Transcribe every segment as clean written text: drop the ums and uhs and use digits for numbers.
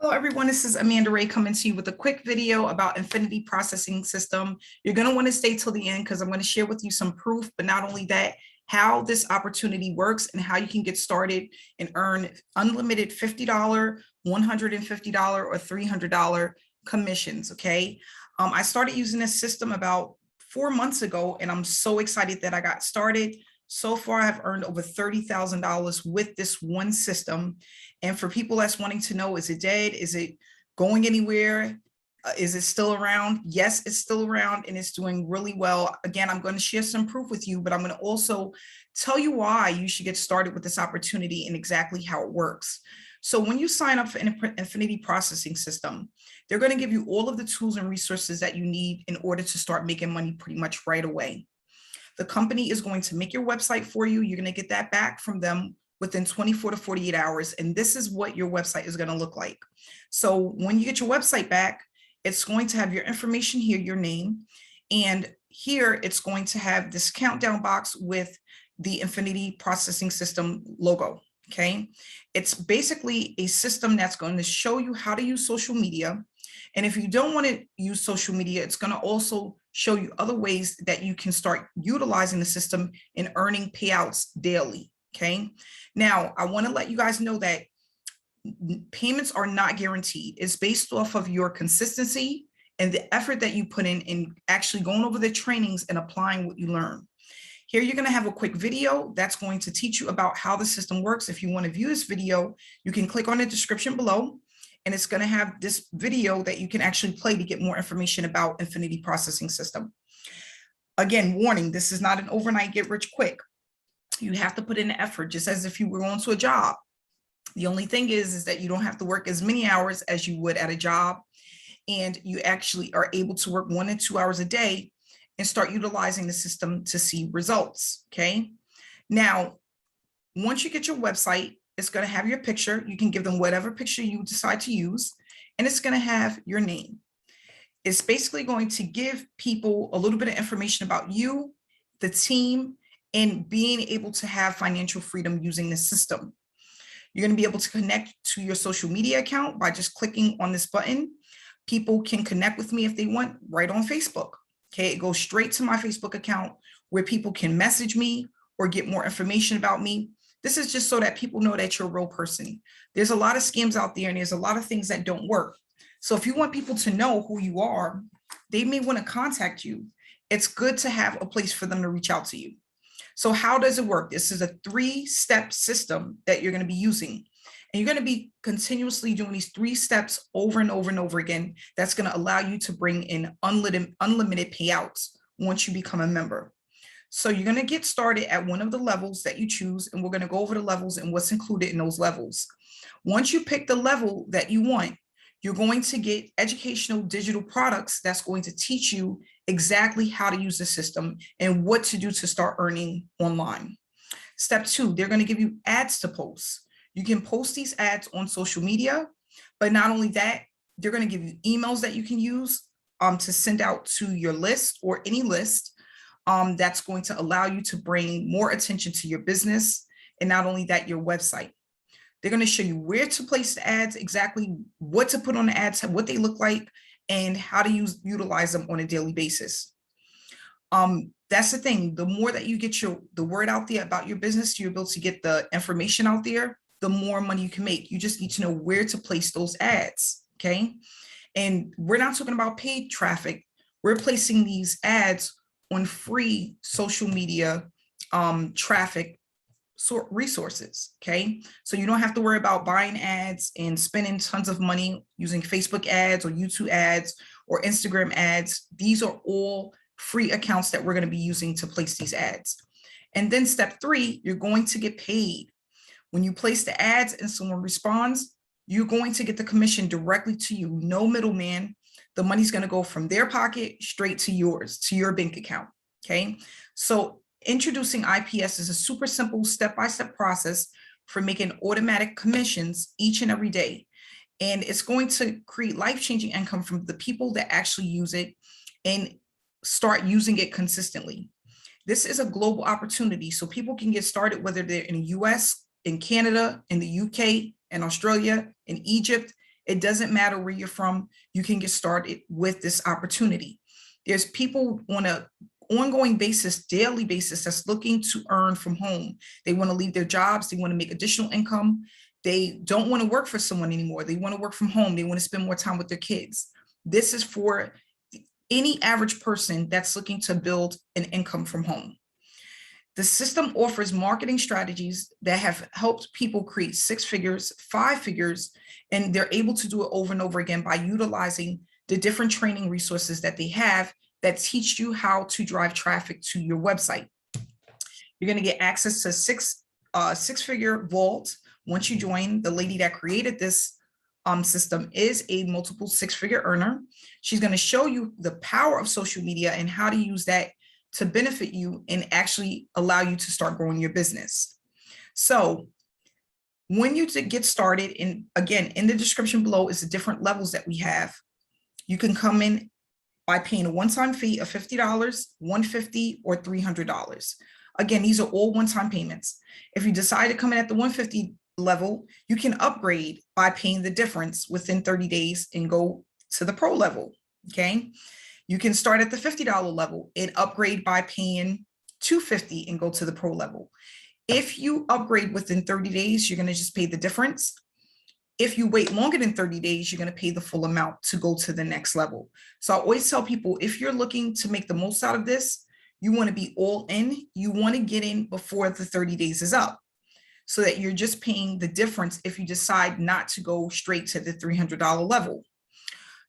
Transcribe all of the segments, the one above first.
Hello everyone, this is Amanda Ray coming to you with a quick video about Infinity Processing System. You're going to want to stay till the end because I'm going to share with you some proof, but not only that, how this opportunity works and how you can get started and earn unlimited $50, $150, or $300 commissions, okay? I started using this system about 4 months ago, and I'm so excited that I got started. So far, I've earned over $30,000 with this one system. And for people that's wanting to know, is it dead? Is it going anywhere? Is it still around? Yes, it's still around and it's doing really well. Again, I'm going to share some proof with you, but I'm going to also tell you why you should get started with this opportunity and exactly how it works. So when you sign up for Infinity Processing System, they're going to give you all of the tools and resources that you need in order to start making money pretty much right away. The company is going to make your website for you. You're going to get that back from them within 24 to 48 hours. And this is what your website is going to look like. So when you get your website back, it's going to have your information here, your name. And here it's going to have this countdown box with the Infinity Processing System logo. Okay. It's basically a system that's going to show you how to use social media. And if you don't want to use social media, it's going to also show you other ways that you can start utilizing the system and earning payouts daily. Okay. Now, I want to let you guys know that payments are not guaranteed. It's based off of your consistency and the effort that you put in actually going over the trainings and applying what you learn. Here, you're going to have a quick video that's going to teach you about how the system works. If you want to view this video, you can click on the description below. And it's going to have this video that you can actually play to get more information about Infinity Processing System. Again, warning, this is not an overnight get rich quick. You have to put in the effort, just as if you were going to a job. The only thing is that you don't have to work as many hours as you would at a job. And you actually are able to work 1 and 2 hours a day and start utilizing the system to see results. Okay. Now, once you get your website, it's going to have your picture. You can give them whatever picture you decide to use, and it's going to have your name. It's basically going to give people a little bit of information about you, the team, and being able to have financial freedom using the system. You're going to be able to connect to your social media account by just clicking on this button. People can connect with me if they want right on Facebook. Okay, it goes straight to my Facebook account where people can message me or get more information about me. This is just so that people know that you're a real person. There's a lot of scams out there and there's a lot of things that don't work. So if you want people to know who you are, they may want to contact you. It's good to have a place for them to reach out to you. So how does it work? This is a 3-step system that you're going to be using. And you're going to be continuously doing these 3 steps over and over and over again. That's going to allow you to bring in unlimited payouts once you become a member. So you're going to get started at one of the levels that you choose, and we're going to go over the levels and what's included in those levels. Once you pick the level that you want, you're going to get educational digital products that's going to teach you exactly how to use the system and what to do to start earning online. Step 2, they're going to give you ads to post. You can post these ads on social media, but not only that, they're going to give you emails that you can use to send out to your list or any list. That's going to allow you to bring more attention to your business, and not only that, your website. They're going to show you where to place the ads, exactly what to put on the ads, what they look like, and how to utilize them on a daily basis. That's the thing. The more that you get the word out there about your business, you're able to get the information out there, the more money you can make. You just need to know where to place those ads. Okay. And we're not talking about paid traffic. We're placing these ads on free social media traffic resources. Okay. So you don't have to worry about buying ads and spending tons of money using Facebook ads or YouTube ads or Instagram ads. These are all free accounts that we're going to be using to place these ads. And then step 3, you're going to get paid. When you place the ads and someone responds, you're going to get the commission directly to you. No middleman. The money's going to go from their pocket straight to yours, to your bank account. Okay. So introducing IPS is a super simple step-by-step process for making automatic commissions each and every day. And it's going to create life-changing income from the people that actually use it and start using it consistently. This is a global opportunity, so people can get started whether they're in the US, in Canada, in the UK, in Australia, in Egypt, It doesn't matter where you're from. You can get started with this opportunity. There's people on a ongoing basis, daily basis, that's looking to earn from home. They want to leave their jobs. They want to make additional income. They don't want to work for someone anymore. They want to work from home. They want to spend more time with their kids. This is for any average person that's looking to build an income from home. The system offers marketing strategies that have helped people create 6 figures, 5 figures, and they're able to do it over and over again by utilizing the different training resources that they have that teach you how to drive traffic to your website. You're going to get access to 6-figure vault. Once you join, the lady that created this system is a multiple 6-figure earner. She's going to show you the power of social media and how to use that to benefit you and actually allow you to start growing your business. So when you get started, and again, in the description below is the different levels that we have. You can come in by paying a one-time fee of $50, $150, or $300. Again, these are all one-time payments. If you decide to come in at the $150 level, you can upgrade by paying the difference within 30 days and go to the pro level, okay? You can start at the $50 level and upgrade by paying $250 and go to the pro level. If you upgrade within 30 days, you're going to just pay the difference. If you wait longer than 30 days, you're going to pay the full amount to go to the next level. So I always tell people, if you're looking to make the most out of this, you want to be all in. You want to get in before the 30 days is up, so that you're just paying the difference if you decide not to go straight to the $300 level.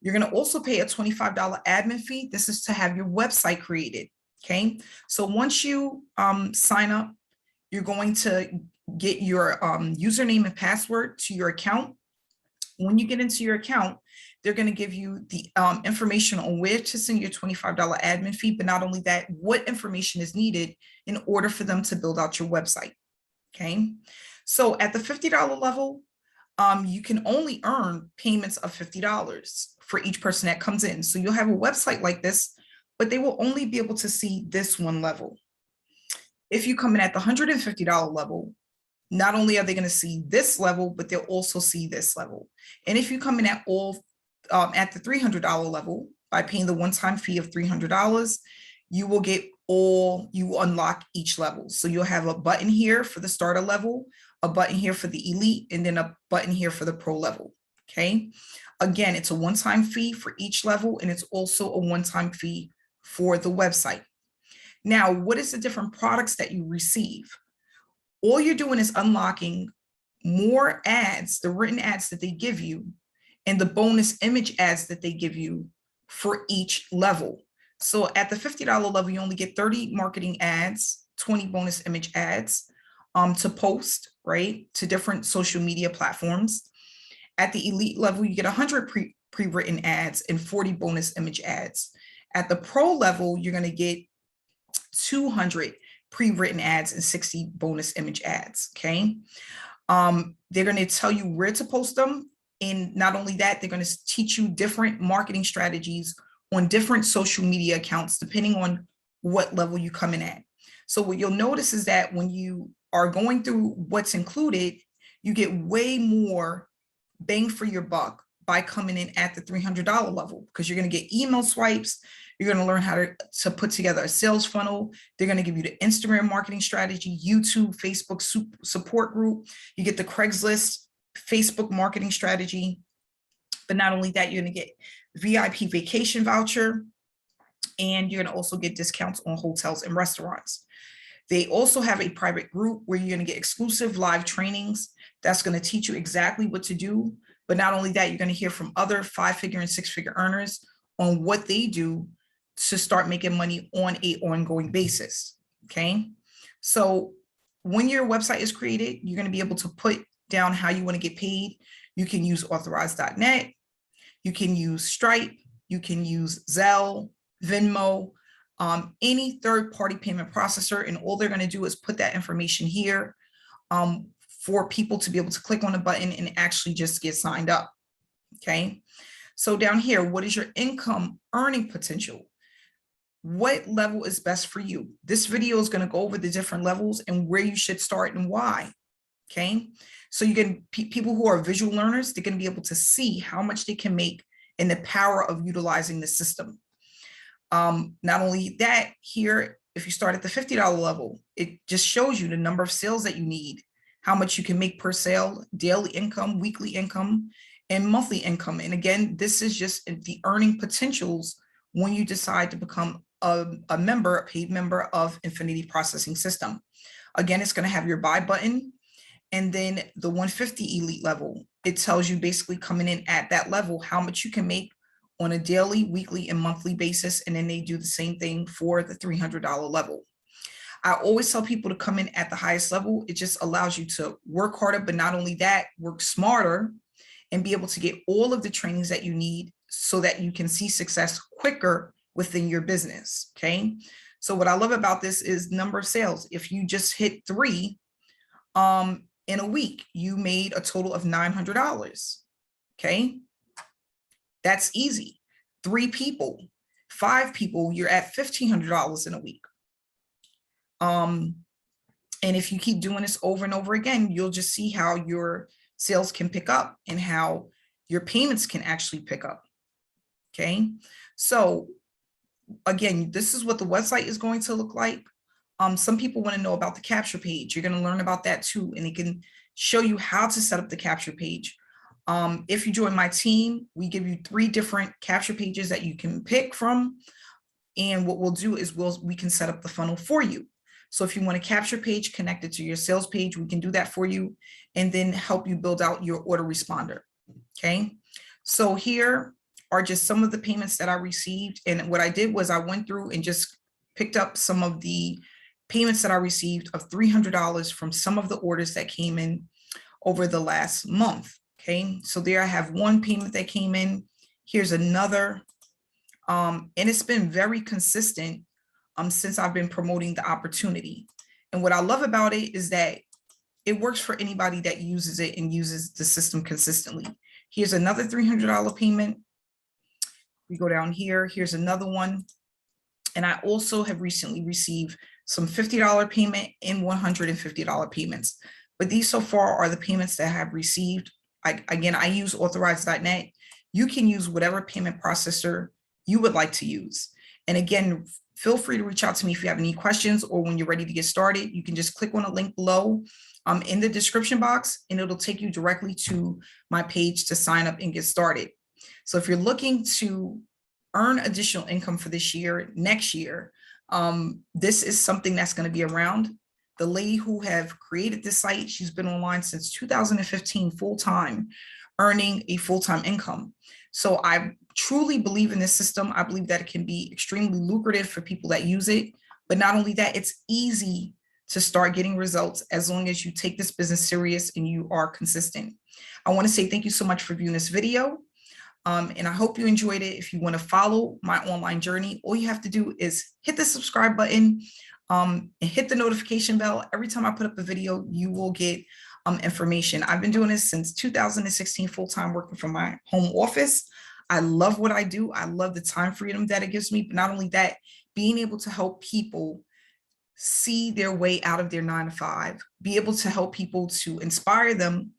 You're going to also pay a $25 admin fee. This is to have your website created, okay? So once you sign up, you're going to get your username and password to your account. When you get into your account, they're going to give you the information on where to send your $25 admin fee, but not only that, what information is needed in order for them to build out your website, okay? So at the $50 level, you can only earn payments of $50 for each person that comes in. So you'll have a website like this, but they will only be able to see this one level. If you come in at the $150 level, not only are they going to see this level, but they'll also see this level. And if you come in at at the $300 level by paying the one-time fee of $300, you will get you will unlock each level. So you'll have a button here for the starter level, a button here for the elite, and then a button here for the pro level, okay? Again, it's a one-time fee for each level, and it's also a one-time fee for the website. Now, what is the different products that you receive? All you're doing is unlocking more ads, the written ads that they give you, and the bonus image ads that they give you for each level. So at the $50 level, you only get 30 marketing ads, 20 bonus image ads to post, right, to different social media platforms. At the elite level, you get 100 pre-written ads and 40 bonus image ads. At the pro level, you're going to get 200 pre-written ads and 60 bonus image ads, okay? They're going to tell you where to post them. And not only that, they're going to teach you different marketing strategies on different social media accounts, depending on what level you come in at. So what you'll notice is that when you are going through what's included, you get way more bang for your buck by coming in at the $300 level, because you're going to get email swipes. You're going to learn how to put together a sales funnel. They're going to give you the Instagram marketing strategy, YouTube, Facebook support group. You get the Craigslist Facebook marketing strategy. But not only that, you're going to get VIP vacation voucher, and you're going to also get discounts on hotels and restaurants. They also have a private group where you're going to get exclusive live trainings that's going to teach you exactly what to do. But not only that, you're going to hear from other 5-figure and 6-figure earners on what they do to start making money on an ongoing basis, okay? So when your website is created, you're going to be able to put down how you want to get paid. You can use authorize.net. You can use Stripe. You can use Zelle, Venmo, any third-party payment processor, and all they're going to do is put that information here for people to be able to click on a button and actually just get signed up, okay? So down here, what is your income earning potential? What level is best for you? This video is going to go over the different levels and where you should start and why, okay? So you can, people who are visual learners, they're going to be able to see how much they can make and the power of utilizing the system. Not only that, here, if you start at the $50 level, it just shows you the number of sales that you need, how much you can make per sale, daily income, weekly income, and monthly income. And again, this is just the earning potentials when you decide to become a member, a paid member of Infinity Processing System. Again, it's going to have your buy button. And then the 150 elite level, it tells you basically coming in at that level, how much you can make on a daily, weekly, and monthly basis. And then they do the same thing for the $300 level. I always tell people to come in at the highest level. It just allows you to work harder, but not only that, work smarter and be able to get all of the trainings that you need so that you can see success quicker within your business. Okay. So what I love about this is number of sales. If you just hit 3 in a week, you made a total of $900. Okay. That's easy. 3 people, 5 people, you're at $1,500 in a week. And if you keep doing this over and over again, you'll just see how your sales can pick up and how your payments can actually pick up. Okay. So again, this is what the website is going to look like. Some people want to know about the capture page. You're going to learn about that too. And it can show you how to set up the capture page. If you join my team, we give you 3 different capture pages that you can pick from. And what we'll do is we can set up the funnel for you. So if you want a capture page connected to your sales page, we can do that for you and then help you build out your order responder. Okay. So here are just some of the payments that I received. And what I did was I went through and just picked up some of the payments that I received of $300 from some of the orders that came in over the last month. Okay. So there I have one payment that came in. Here's another. And it's been very consistent since I've been promoting the opportunity. And what I love about it is that it works for anybody that uses it and uses the system consistently. Here's another $300 payment. We go down here. Here's another one. And I also have recently received some $50 payment and $150 payments. But these so far are the payments that I have received. Again, I use Authorize.net. You can use whatever payment processor you would like to use. And again, feel free to reach out to me if you have any questions or when you're ready to get started. You can just click on a link below in the description box, and it'll take you directly to my page to sign up and get started. So if you're looking to earn additional income for this year, next year, this is something that's going to be around. The lady who have created this site, she's been online since 2015 full-time, earning a full-time income. So I truly believe in this system. I believe that it can be extremely lucrative for people that use it. But not only that, it's easy to start getting results as long as you take this business serious and you are consistent. I want to say thank you so much for viewing this video. And I hope you enjoyed it. If you want to follow my online journey, all you have to do is hit the subscribe button and hit the notification bell. Every time I put up a video, you will get information. I've been doing this since 2016, full-time, working from my home office. I love what I do. I love the time freedom that it gives me. But not only that, being able to help people see their way out of their 9-to-5, be able to help people, to inspire them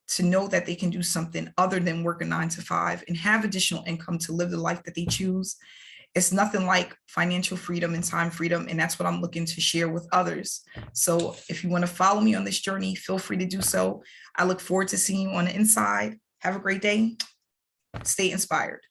to know that they can do something other than work a 9-to-5 and have additional income to live the life that they choose. It's nothing like financial freedom and time freedom. And that's what I'm looking to share with others. So if you want to follow me on this journey, feel free to do so. I look forward to seeing you on the inside. Have a great day. Stay inspired.